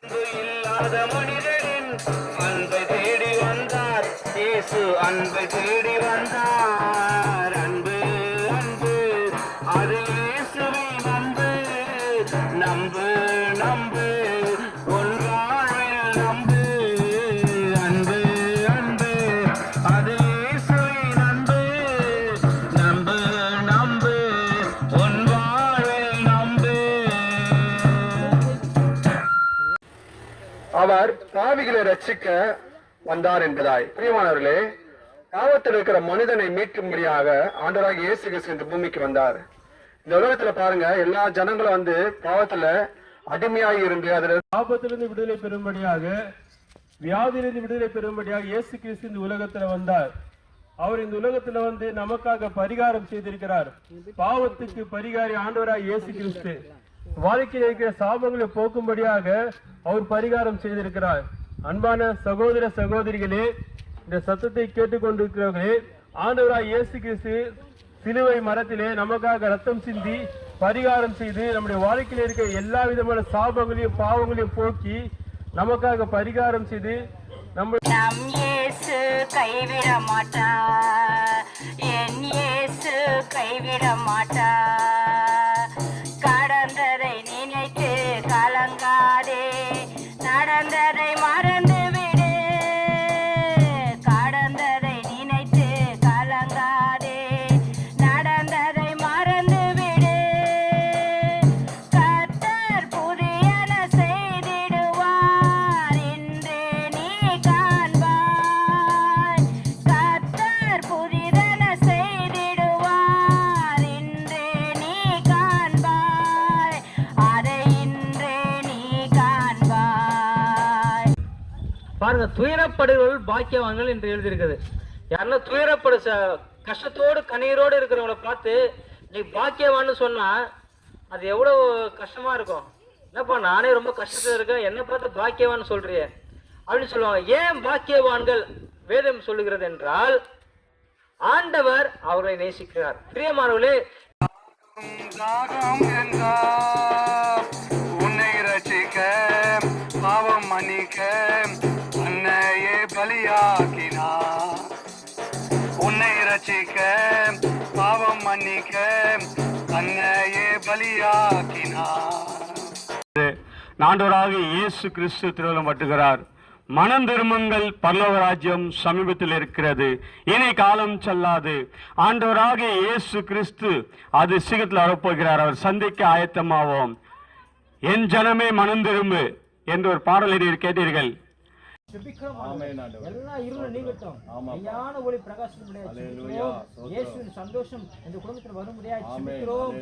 இல்லாத மனிதனின் அன்பை தேடி வந்தார் இயேசு, அன்பை தேடி வந்தார். அன்பு அன்பு அது இயேசுவின் அன்பு. நம்பு நம்பு உன் வாழ்வில் நம்பு. அன்பு அன்பு அது இயேசுவின் அன்பு. நம்பு நம்பு உன் வாழ்வில் நம்பு. அவர் பாவிகளை ரட்சிக்க வந்தார் என்பதாய். பிரியமானவர்களே, பாவத்தில் இருக்கிற மனிதனை மீட்கும்படியாக ஆண்டவராகிய இயேசு கிறிஸ்து இந்த பூமிக்கு வந்தார். இந்த உலகத்துல பாருங்க, எல்லா ஜனங்களும் வந்து பாவத்துல அடிமையாகி இருந்து அதுல பாவத்திலிருந்து விடுதலை பெறும்படியாக, வியாதியிலிருந்து விடுதலை பெறும்படியாக இயேசு கிறிஸ்து இந்த உலகத்துல வந்தார். அவர் இந்த உலகத்துல வந்து நமக்காக பரிகாரம் செய்திருக்கிறார். பாவத்துக்கு பரிகாரி ஆண்டவராக இயேசு கிறிஸ்து. வாழ்க்கையில் இருக்கிற சாபங்களை போக்கும்படியாக அவர் பரிகாரம் செய்திருக்கிறார். அன்பான சகோதர சகோதரிகளே, இந்த சத்தத்தை கேட்டுக்கொண்டிருக்கிறவர்களே, ஆண்டவராக இயேசு கிறிஸ்து சிலுவை மரத்திலே நமக்காக ரத்தம் சிந்தி பரிகாரம் செய்து நம்முடைய வாழ்க்கையில் இருக்கிற எல்லா விதமான சாபங்களையும் பாவங்களையும் போக்கி நமக்காக பரிகாரம் செய்து நம் இயேசு கைவிட மாட்டார். என் இயேசு கைவிட மாட்டார். கடந்ததை நினைத்து கலங்காதே, நடந்ததை மறந்து விடு. கடந்ததை நினைத்து கலங்காதே, நடந்ததை மறந்து விடு. கர்த்தர் புதியன செய்திடுவார், இன்று நீ காண்பாய். கர்த்தர் புதிதன செய்திடுவார், இன்று நீ காண்பாய். அதை இன்று நீ காண்பாய். பாருங்க, துயரப்படுகிறவர்கள் பாக்கியவான்கள் என்று எழுதியிருக்குது. யாருன்னா துயரப்படு கஷ்டத்தோடு கண்ணீரோடு இருக்கிறவங்கள பார்த்து நீ பாக்கியவான்னு சொன்னா அது எவ்வளவு கஷ்டமா இருக்கும். என்னப்பா, நானே ரொம்ப கஷ்டத்துல இருக்கேன், என்ன பார்த்து பாக்கியவான்னு சொல்றியே அப்படின்னு சொல்லுவாங்க. ஏன் பாக்கியவான்கள் வேதம் சொல்லுகிறது என்றால், ஆண்டவர் அவர்களை நேசிக்கிறார். பிரியமானவர்களே, உன்னை ரட்சிக்க பாவம் மன்னிக்க அன்னையே பலியாக்கினார். உன்னை ரட்சிக்க பாவம் மன்னிக்க அன்னையே பலியாக்கினார். ஆண்டவராக இயேசு கிறிஸ்து திருவுளம் பட்டுகிறார். மனம் திரும்புங்கள், பரலோக ராஜ்யம் சமீபத்தில் இருக்கிறது, இனி காலம் செல்லாது. ஆண்டவராக இயேசு கிறிஸ்து அது சீக்கிரத்தில் வரப்போகிறார். அவர் சந்திக்க ஆயத்தமாவோம். என் ஜனமே மனம் திரும்பு என்று ஒரு பாடலை கேட்டீர்கள். எல்லா இருளும் நீங்கட்டும், மெய்யான ஒளி பிரகாசிக்கும் சந்தோஷம் இந்த குடும்பத்தில் வரும் முடியாது செபிக்கிறோம்.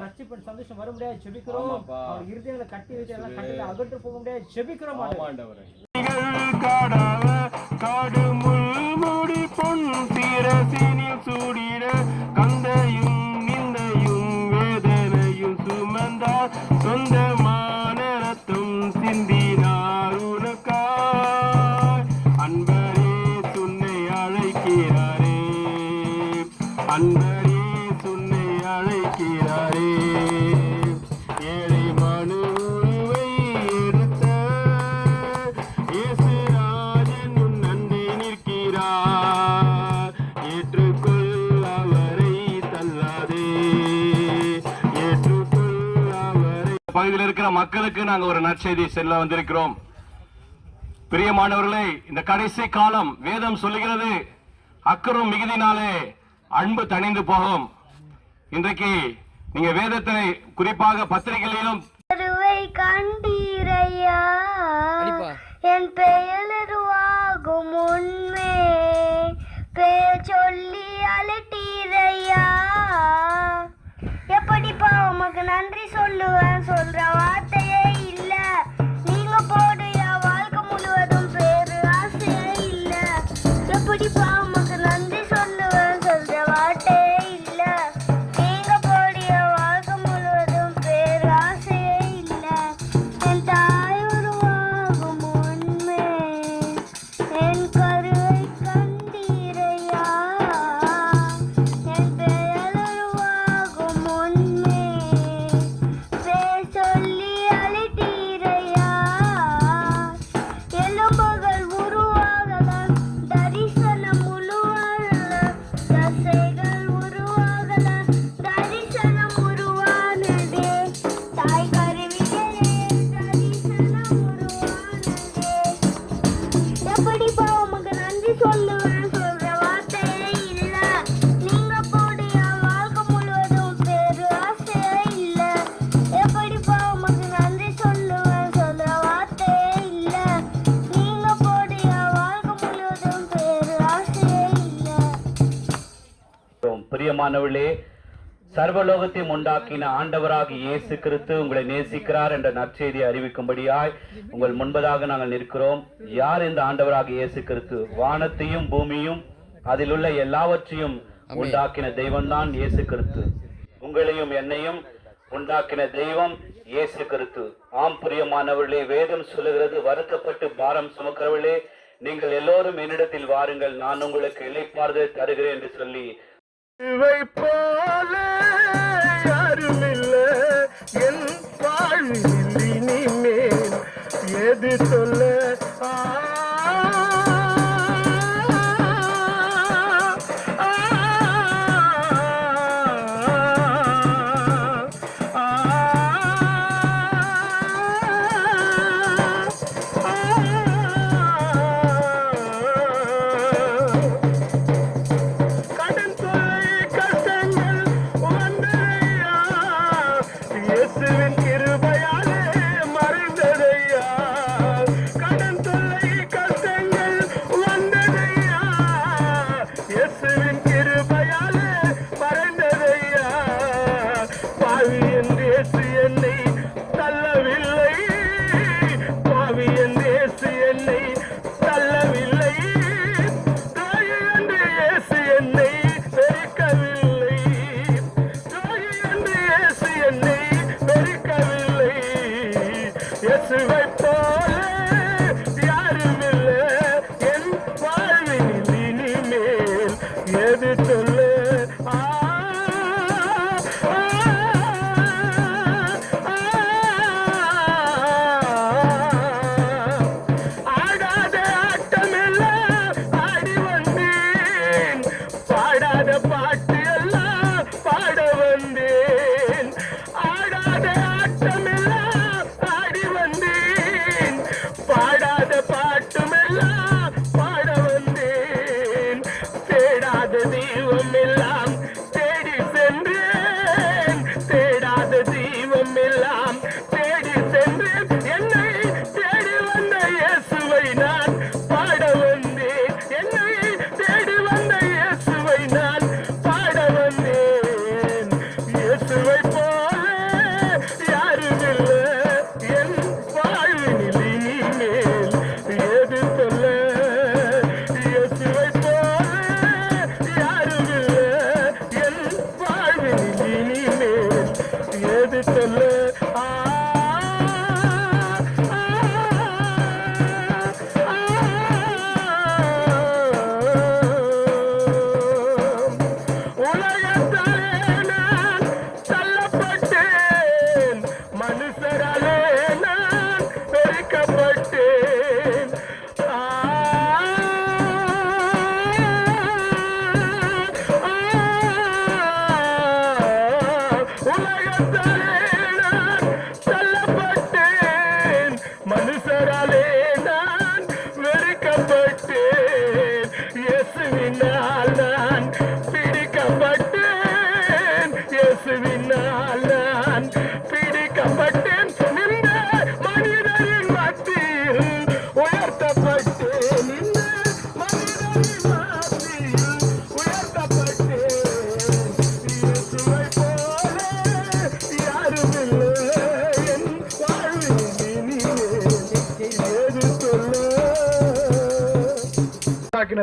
ரட்சிப்பின் சந்தோஷம் வரும் முடியாது செபிக்கிறோம். அவர் இருதயங்களை கட்டி வைத்து எல்லாம் கட்டில அகற்று போக முடியாது செபிக்கிறோம். காடு முள்முடி பொன் சீரசினில் சூடிட கந்தையும் நிந்தையும் வேதனையும் சுமந்தார். சொந்தமான ரத்தம் சிந்தினார் உனக்காய். அன்பரே துன்னை அழைக்கிறாரே, அன்பரே துன்னை அழைக்கிறாரே. ஏழை மனுவை எடுத்த இயேசுராஜன் உன் நன்றி நிற்கிறார். ஏற்றுக்கொள், அவரை தள்ளாதே, ஏற்றுக்கொள் அவரை. பகுதியில் இருக்கிற மக்களுக்கு நாங்கள் ஒரு நற்செய்தி செல்ல வந்திருக்கிறோம். பிரியமானவர்களே, இந்த கடைசி காலம் வேதம் சொல்லுகிறது, அக்கறம் மிகுதினாலே அன்பு தணிந்து போகும். இன்றைக்கு நீங்க வேதத்தை குறிப்பாக பத்திரிகைகளிலும் கண்டீரையா, என் பெயருவாகும் உண்மை பெயர் சொல்லி அலட்டீரையா. எப்படிப்பா உமக்கு நன்றி சொல்லுவேன், சொல்ற வார்த்தையே இல்ல. நீங்க போடுற வாழ்க்கை முழுவதும் பேரு ஆசையே இல்ல. எப்படிப்பா உமக்கு நன்றி சொல்லுவேன், சொல்ற வார்த்தையே இல்ல. நீங்க போடுற வாழ்க்கை முழுவதும் பேரு ஆசையே இல்ல. என் தாய் உருவாகும் உண்மை என் கருவை கண்டீரையா, என் பெயர் உருவாகும் உண்மை பேர் சொல்லி பிரியமானவர்களே, சர்வலோகத்தையும் உண்டாக்கின ஆண்டவராக இயேசு கிறிஸ்து உங்களை நேசிக்கிறார் என்ற நற்செய்தியை அறிவிக்கும்படியாய் உங்கள் முன்பதாக நாங்கள் நிற்கிறோம். யார் இந்த ஆண்டவராக இயேசு கிறிஸ்து? வானத்தையும் பூமியும் அதில் உள்ள எல்லாவற்றையும் உண்டாக்கின தெய்வம்தான் இயேசு கிறிஸ்து. உங்களையும் என்னையும் உண்டாக்கின தெய்வம் இயேசு கிறிஸ்து. ஆம் பிரியமானவர்களே, வேதம் சொல்லுகிறது, வருத்தப்பட்டு பாரம் சுமக்கிறவர்களே, நீங்கள் எல்லோரும் என்னிடத்தில் வாருங்கள், நான் உங்களுக்கு இளைப்பாறுதல் தருகிறேன் என்று சொல்லி, போல யாருமில்லை என் வாழ்வில் இனிமேல் எது சொல்ல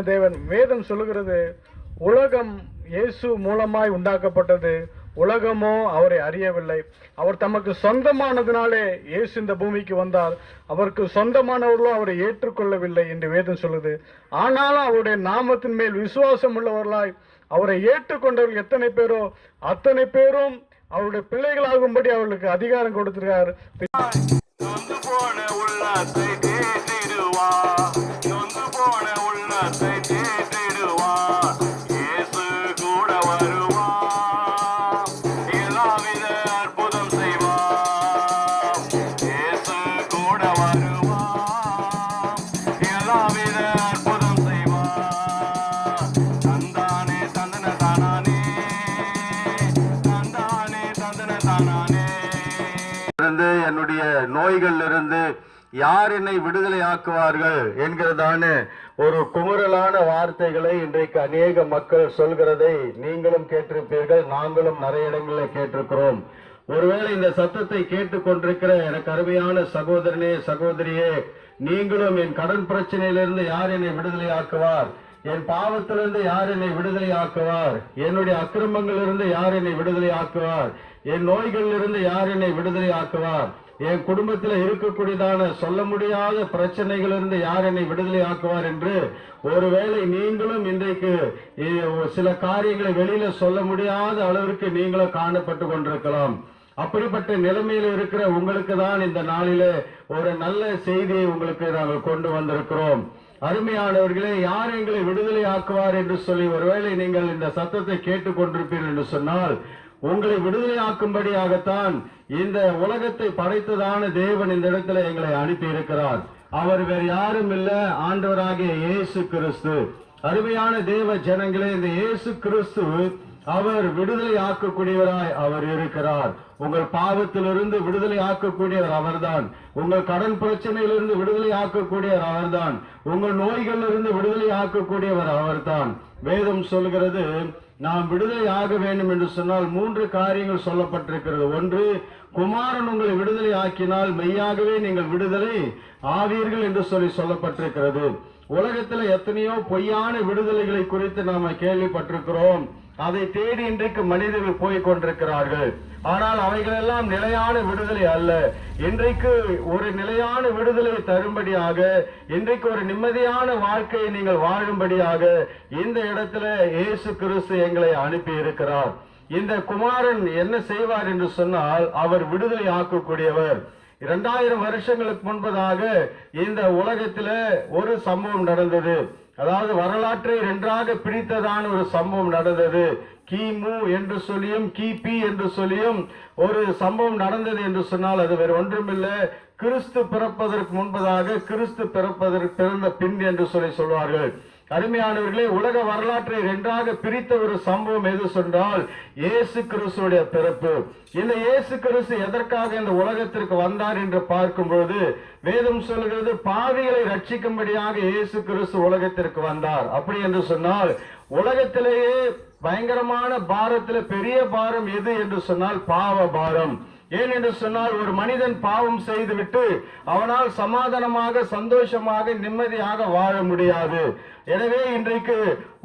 தேவன். வேதம் சொல்லுகிறது, உலகம் இயேசு மூலமாய் உண்டாக்கப்பட்டது, உலகமோ அவரை அறியவில்லை. அவர் தமக்கு சொந்தமானதினாலே இயேசு இந்த பூமிக்கு வந்தார். அவருக்கு சொந்தமானவர்களோ அவரை ஏற்றுக்கொள்ளவில்லை என்று வேதம் சொல்லுது. ஆனாலும் அவருடைய நாமத்தின் மேல் விசுவாசம் உள்ளவர்களாய் அவரை ஏற்றுக்கொண்டவர்கள் எத்தனை பேரோ அத்தனை பேரும் அவருடைய பிள்ளைகளாகும்படி அவர்களுக்கு அதிகாரம் கொடுத்திருக்கார். என்னுடைய நோய்கள் இருந்து யார் என்னை விடுதலை ஆக்குவார்கள் என்கிறதான ஒரு குமுறலான வார்த்தைகளை இன்றைக்கு அநேக மக்கள் சொல்கிறதை நீங்களும் கேட்டிருப்பீர்கள், நாங்களும் நிறைய இடங்களில் கேட்டிருக்கிறோம். ஒருவேளை இந்த சத்தத்தை கேட்டுக் கொண்டிருக்கிற எனக்கு அருமையான சகோதரனே சகோதரியே, நீங்களும் என் கடன் பிரச்சனையிலிருந்து யார் என்னை விடுதலை ஆக்குவார், என் பாவத்திலிருந்து யார் என்னை விடுதலை ஆக்குவார், என்னுடைய அக்கிரமங்களிலிருந்து யார் என்னை விடுதலை ஆக்குவார், என் நோய்களிலிருந்து யார் என்னை விடுதலை ஆக்குவார், என் குடும்பத்தில் இருக்கக்கூடியதான சொல்ல முடியாத பிரச்சனைகளிலிருந்து யார் என்னை விடுதலை ஆக்குவார் என்று ஒருவேளை நீங்களும் இன்றைக்கு சில காரியங்களை வெளியில சொல்ல முடியாத அளவிற்கு நீங்களும் காணப்பட்டு கொண்டிருக்கலாம். அப்படிப்பட்ட நிலைமையில் இருக்கிற உங்களுக்கு தான் இந்த நாளிலே ஒரு நல்ல செய்தியை உங்களுக்கு நாங்கள் கொண்டு வந்திருக்கிறோம். அருமையானவர்களே, யார் எங்களை விடுதலை ஆக்குவார் என்று சொல்லி ஒருவேளை நீங்கள் இந்த சத்தத்தை கேட்டுக் கொண்டிருப்பீர்கள் என்று சொன்னால், உங்களை விடுதலை ஆக்கும்படியாகத்தான் இந்த உலகத்தை படைத்ததான தேவன் இந்த இடத்துல எங்களை அனுப்பி இருக்கிறார். அவர் வேறு யாரும் இல்ல, ஆண்டவராகிய இயேசு கிறிஸ்து. அருமையான தேவ ஜனங்களே, இந்த இயேசு கிறிஸ்து அவர் விடுதலை ஆக்கக்கூடியவராய் அவர் இருக்கிறார். உங்கள் பாவத்திலிருந்து விடுதலை ஆக்கக்கூடியவர் அவர்தான். உங்கள் கடன் பிரச்சனையிலிருந்து விடுதலை ஆக்கக்கூடியவர் அவர்தான். உங்கள் நோய்களிலிருந்து விடுதலை ஆக்கக்கூடியவர் அவர்தான். வேதம் சொல்கிறது, நாம் விடுதலை ஆக வேண்டும் என்று சொன்னால் 3 காரியங்கள் சொல்லப்பட்டிருக்கிறது. ஒன்று, குமாரன் உங்களை விடுதலை ஆக்கினால் மெய்யாகவே நீங்கள் விடுதலை ஆவீர்கள் என்று சொல்லப்பட்டிருக்கிறது. உலகத்தில் எத்தனையோ பொய்யான விடுதலைகளை குறித்து நாம கேள்விப்பட்டிருக்கிறோம். அதை தேடி இன்றைக்கு மனிதர்கள் போய் கொண்டிருக்கிறார்கள். ஆனால் அவைகளெல்லாம் நிலையான விடுதலை அல்ல. இன்றைக்கு ஒரு நிலையான விடுதலை தரும்படியாக, இன்றைக்கு ஒரு நிம்மதியான வாழ்க்கையை நீங்கள் வாழும்படியாக இந்த இடத்துல இயேசு கிறிஸ்து எங்களை அனுப்பி இருக்கிறார். இந்த குமாரன் என்ன செய்வார் என்று சொன்னால், அவர் விடுதலை ஆக்கக்கூடியவர். 2000 வருஷங்களுக்கு முன்பதாக இந்த உலகத்துல ஒரு சம்பவம் நடந்தது. அதாவது வரலாற்றை 2ஆக பிரித்ததான ஒரு சம்பவம் நடந்தது. கிமு என்று சொல்லியும் கிபி என்று சொல்லியும் ஒரு சம்பவம் நடந்தது என்று சொன்னால் அது வேறு ஒன்றுமில்லை, கிறிஸ்து பிறப்பதற்கு முன்பதாக கிறிஸ்து பிறந்த பின் என்று சொல்வார்கள். அருமையானவர்களே, உலக வரலாற்றை 2ஆக பிரித்த ஒரு சம்பவம் எது சொன்னால் இயேசு கிறிஸ்துடைய பிறப்பு. இந்த இயேசு கிறிஸ்து எதற்காக இந்த உலகத்திற்கு வந்தார் என்று பார்க்கும்போது வேதம் சொல்கிறது, பாவிகளை ரட்சிக்கும்படியாக இயேசு கிறிஸ்து உலகத்திற்கு வந்தார். அப்படி என்று சொன்னால் உலகத்திலேயே பயங்கரமான பாரத்தில் பெரிய பாரம் எது என்று சொன்னால் பாவ பாரம். ஏன் என்று சொன்னால், ஒரு மனிதன் பாவம் செய்துவிட்டு அவனால் சமாதானமாக சந்தோஷமாக நிம்மதியாக வாழ முடியாது. எனவே இன்றைக்கு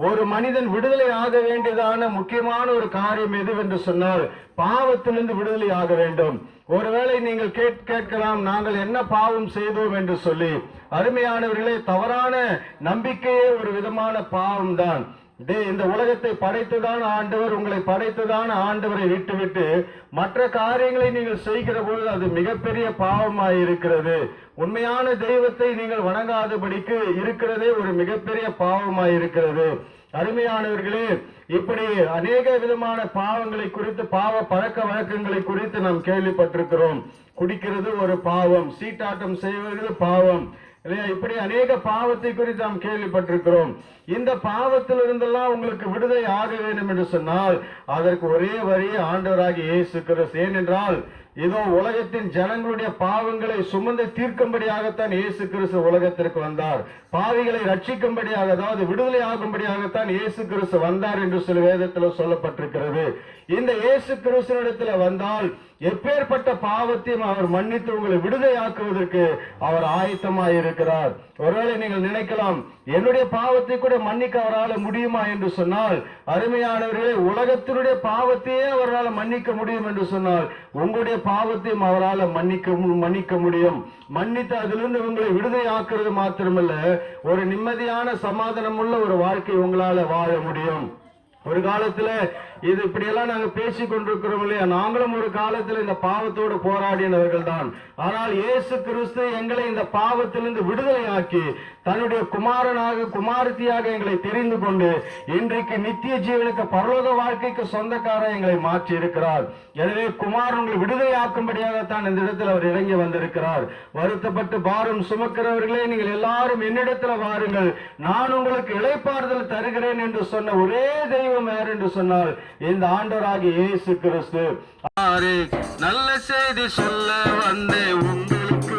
ஒரு மனிதன் விடுதலை ஆக வேண்டியதான முக்கியமான ஒரு காரியம் எது என்று சொன்னால் பாவத்திலிருந்து விடுதலை ஆக வேண்டும். ஒருவேளை நீங்கள் கேட்கலாம், நாங்கள் என்ன பாவம் செய்தோம் என்று சொல்லி. அருமையானவர்களே, தவறான நம்பிக்கையே ஒரு விதமான பாவம் தான். இந்த உலகத்தை படைத்ததான ஆண்டவர், உங்களை படைத்ததான ஆண்டவரை விட்டுவிட்டு மற்ற காரியங்களை நீங்கள் செய்கிற பொழுது அது மிகப்பெரிய பாவமாய் இருக்கிறது. உண்மையான தெய்வத்தை நீங்கள் வணங்காதபடிக்கு இருக்கிறதே ஒரு மிகப்பெரிய பாவமாய் இருக்கிறது. அருமையானவர்களே, இப்படி அநேக விதமான பாவங்களை குறித்து, பாவ பழக்க வழக்கங்களை குறித்து நாம் கேள்விப்பட்டிருக்கிறோம். குடிக்கிறது ஒரு பாவம், சீட்டாட்டம் செய்வது பாவம், இப்படி அநேக பாவத்தை குறித்து நாம் கேள்விப்பட்டிருக்கிறோம். இந்த பாவத்தில் இருந்தெல்லாம் உங்களுக்கு விடுதலை ஆக வேண்டும் என்று சொன்னால் அதற்கு ஒரே வழி ஆண்டவராகிய இயேசு கிறிஸ்து. ஏனென்றால் இதோ உலகத்தின் ஜனங்களுடைய பாவங்களை சுமந்து தீர்க்கும்படியாகத்தான் இயேசு கிறிஸ்து உலகத்திற்கு வந்தார். பாவிகளை ரட்சிக்கும்படியாக, அதாவது விடுதலை ஆகும்படியாகத்தான் இயேசு கிறிஸ்து வந்தார் என்று சில வேதத்தில் சொல்லப்பட்டிருக்கிறது. இந்த இயேசு கிறிஸ்துவிடத்தில் வந்தால் எப்பேற்பட்ட பாவத்தையும் அவர் மன்னித்து உங்களை விடுதலையாக்குவதற்கு அவர் ஆயத்தமாய் இருக்கிறார். ஒருவேளை நீங்கள் நினைக்கலாம், என்னுடைய பாவத்தை கூட மன்னிக்க அவரால் முடியுமா என்று சொன்னால், அருமையானவர்களே, உலகத்தினுடைய பாவத்தையே அவரால் மன்னிக்க முடியும் என்று சொன்னால் உங்களுடைய பாவத்தையும் அவரால் மன்னிக்க முடியும். மன்னித்து அதிலிருந்து உங்களை விடுதலை ஆக்குறது மாத்திரமல்ல, ஒரு நிம்மதியான சமாதானம் உள்ள ஒரு வாழ்க்கை உங்களால வாழ முடியும். ஒரு காலத்துல இது இப்படியெல்லாம் நாங்க பேசிக் கொண்டிருக்கிறோம் இல்லையா, நாங்களும் ஒரு காலத்துல இந்த பாவத்தோடு போராடினவர்கள் தான். ஆனால் இயேசு கிறிஸ்து எங்களை இந்த பாவத்திலிருந்து விடுதலை ஆக்கி தன்னுடைய குமாரனாக குமாரத்தியாக எங்களை தெரிந்து கொண்டு இன்றைக்கு நித்திய ஜீவனுக்கு பரலோக வாழ்க்கைக்கு சொந்தக்கார எங்களை மாற்றி இருக்கிறார். எனவே குமாரன் உங்களை விடுதலை ஆக்கும்படியாகத்தான் இந்த இடத்தில் அவர் இறங்கி வந்திருக்கிறார். வருத்தப்பட்டு பாரம் சுமக்கிறவர்களே, நீங்கள் எல்லாரும் என்னிடத்துல வாருங்கள், நான் உங்களுக்கு இளைப்பாறுதல் தருகிறேன் என்று சொன்ன ஒரே தெய்வம் யார் என்று சொன்னால் இந்த ஆண்டவராகிய இயேசு கிறிஸ்து. நல்ல செய்தி சொல்ல வந்தே உங்களுக்கு,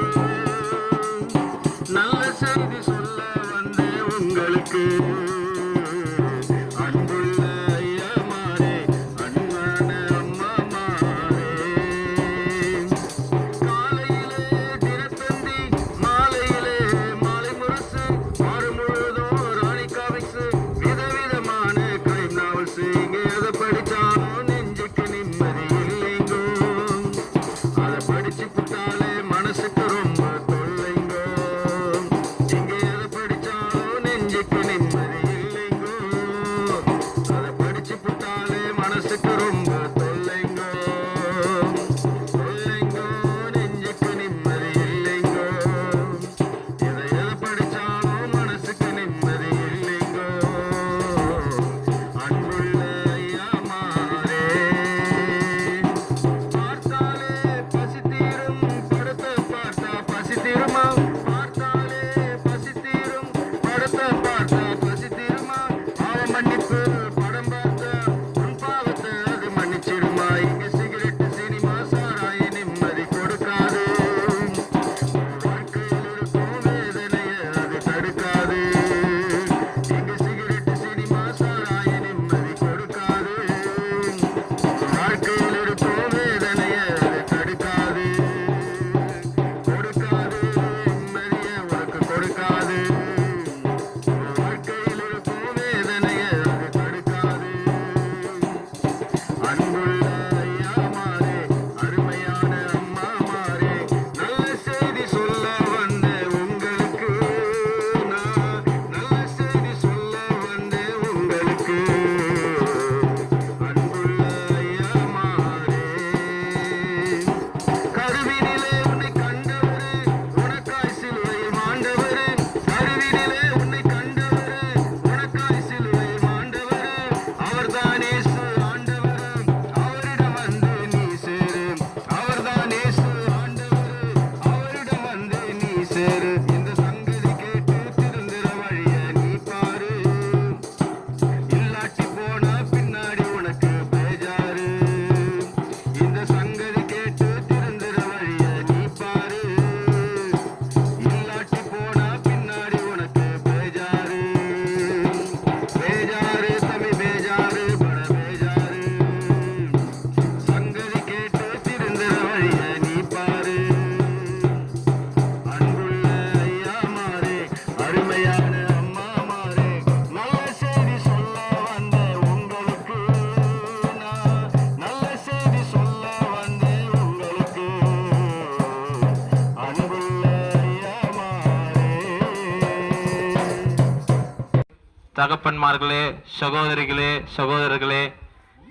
தகப்பன்மார்களே, சகோதரிகளே, சகோதரர்களே,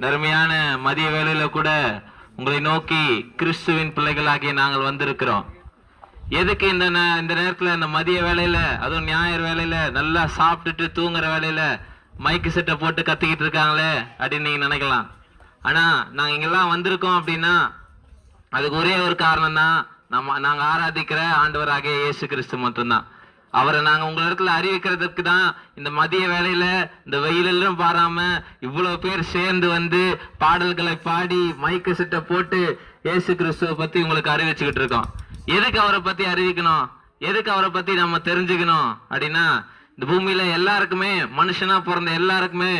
நறுமையான மதிய வேளையில கூட உங்களை நோக்கி கிறிஸ்துவின் பிள்ளைகளாகிய நாங்கள் வந்திருக்கிறோம். எதுக்கு இந்த நேரத்துல, இந்த மதிய வேலையில, அதுவும் ஞாயிறு வேலையில, நல்லா சாப்பிட்டுட்டு தூங்குற வேலையில மைக்கு செட்டை போட்டு கத்திக்கிட்டு இருக்காங்களே அப்படின்னு நீங்க நினைக்கலாம். ஆனா நாங்க இங்கெல்லாம் வந்திருக்கோம் அப்படின்னா அதுக்கு ஒரே ஒரு காரணம் தான், நாங்க ஆராதிக்கிற ஆண்டவராகிய இயேசு கிறிஸ்து மட்டும்தான். அவரை நாங்க உங்க இடத்துல அறிவிக்கிறதுக்கு தான் இந்த மதிய வேலையில இந்த வெயிலும் பாராம இவ்வளவு பேர் சேர்ந்து வந்து பாடல்களை பாடி மைக்கு செட்டை போட்டு இயேசு கிறிஸ்துவை பத்தி உங்களுக்கு அறிவிச்சுக்கிட்டு இருக்கோம். எதுக்கு அவரை பத்தி அறிவிக்கணும், எதுக்கு அவரை பத்தி நம்ம தெரிஞ்சுக்கணும் அப்படின்னா, இந்த பூமியில எல்லாருக்குமே, மனுஷனா பிறந்த எல்லாருக்குமே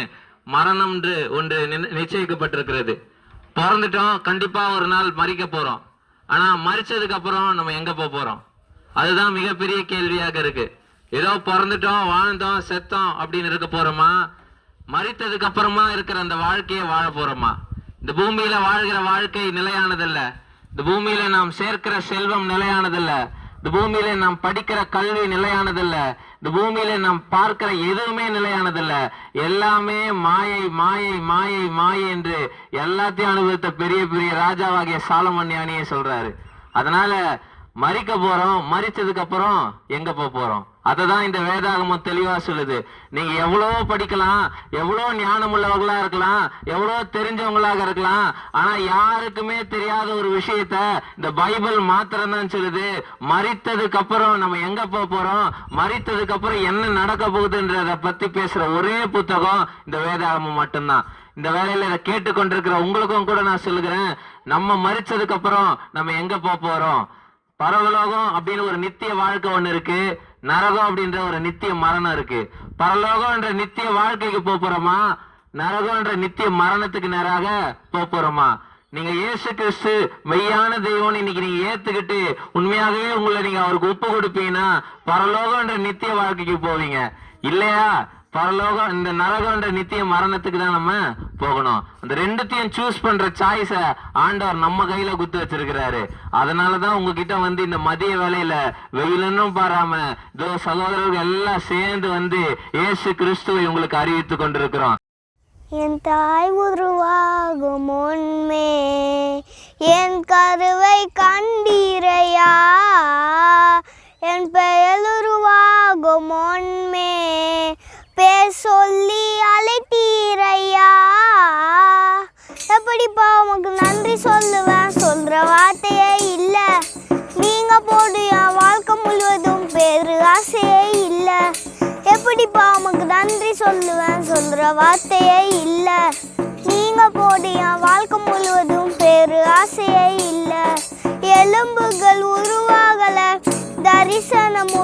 மரணம் ஒன்று நிச்சயிக்கப்பட்டிருக்கிறது. பிறந்துட்டோம், கண்டிப்பா ஒரு நாள் மரிக்க போறோம். ஆனா மரிச்சதுக்கு அப்புறம் நம்ம எங்க போறோம், அதுதான் மிகப்பெரிய கேள்வியாக இருக்கு. ஏதோ பிறந்துட்டோம், வாழ்ந்தோம், செத்தோம் அப்படின்னு இருக்க போறோமா, மரித்ததுக்கு அப்புறமா இருக்கிற அந்த வாழ்க்கையை வாழ போறோமா? இந்த பூமியில வாழ்கிற வாழ்க்கை நிலையானதல்ல. இந்த பூமியில நாம் சேர்க்கிற செல்வம் நிலையானதல்ல. இந்த பூமியில நாம் படிக்கிற கல்வி நிலையானதல்ல. இந்த பூமியில நாம் பார்க்கிற எதுவுமே நிலையானதல்ல. எல்லாமே மாயை, மாயை, மாயை, மாயை என்று எல்லாத்தையும் அனுபவித்த பெரிய பெரிய ராஜாவாகிய சாலமன் ஞானியே சொல்றாரு. அதனால மரிக்க போறோம், மரிச்சதுக்கு அப்புறம் எங்க போறோம், அததான் இந்த வேதாகமம் தெளிவா சொல்லுது. நீங்க எவ்வளவோ படிக்கலாம், எவ்வளவு ஞானம் உள்ளவங்களா இருக்கலாம், எவ்வளவு தெரிஞ்சவங்களாக இருக்கலாம், ஆனா யாருக்குமே தெரியாத ஒரு விஷயத்த இந்த பைபிள் மாத்திரம் தான் சொல்லுது. மரித்ததுக்கு அப்புறம் நம்ம எங்க போறோம், மரித்ததுக்கு அப்புறம் என்ன நடக்க போகுதுன்றத பத்தி பேசுற ஒரே புத்தகம் இந்த வேதாகமம் மட்டும்தான். இந்த வேலையில இதை கேட்டுக்கொண்டிருக்கிற உங்களுக்கும் கூட நான் சொல்லுகிறேன், நம்ம மரிச்சதுக்கு அப்புறம் நம்ம எங்க போறோம். பரலோகம் அப்படின்னு ஒரு நித்திய வாழ்க்கை ஒண்ணு இருக்கு, நரகம் அப்படின்ற ஒரு நித்திய மரணம் இருக்கு. பரலோகம் என்ற நித்திய வாழ்க்கைக்கு போறோமா, நரகம் என்ற நித்திய மரணத்துக்கு நேராக போறோமா? நீங்க இயேசு கிறிஸ்து மெய்யான தெய்வம் இன்னைக்கு நீங்க ஏத்துக்கிட்டு உண்மையாகவே உங்களை நீங்க அவருக்கு ஒப்பு கொடுப்பீங்கன்னா பரலோகம் என்ற நித்திய வாழ்க்கைக்கு போவீங்க. இல்லையா, பரலோகம் இந்த நரகம் என்ற நித்திய மரணத்துக்கு தான் நம்ம போகணும். அந்த ரெண்டுத்தையும் சூஸ் பண்ற சாய்ஸ ஆண்டவர் நம்ம கையில குத்து வச்சிருக்கிறாரு. அதனாலதான் உங்ககிட்ட வந்து இந்த மதிய வேலையில வெயிலும் பாராம இதோ சகோதரர்கள் எல்லாம் சேர்ந்து வந்து இயேசு கிறிஸ்துவை உங்களுக்கு அறிவித்து கொண்டிருக்கிறோம். என் தாய் உருவாகும் முன்பே என் கருவை கண்டீரையா, என் பெயர் உருவாகும் முன்பே பேர் சொல்லி அழைத்தீரையா. எப்படிப்பா உமக்கு நன்றி சொல்லுவேன், சொல்ற வார்த்தையே இல்லை. நீங்க போடு என் வாழ்க்கை முழுவதும் பேரு ஆசையே இல்லை. எப்படிப்பா உமக்கு நன்றி சொல்லுவேன், சொல்ற வார்த்தையே இல்லை. நீங்க போடு என் வாழ்க்கை முழுவதும் பேரு ஆசையே இல்லை. எலும்புகள் உருவாகல, தரிசனம்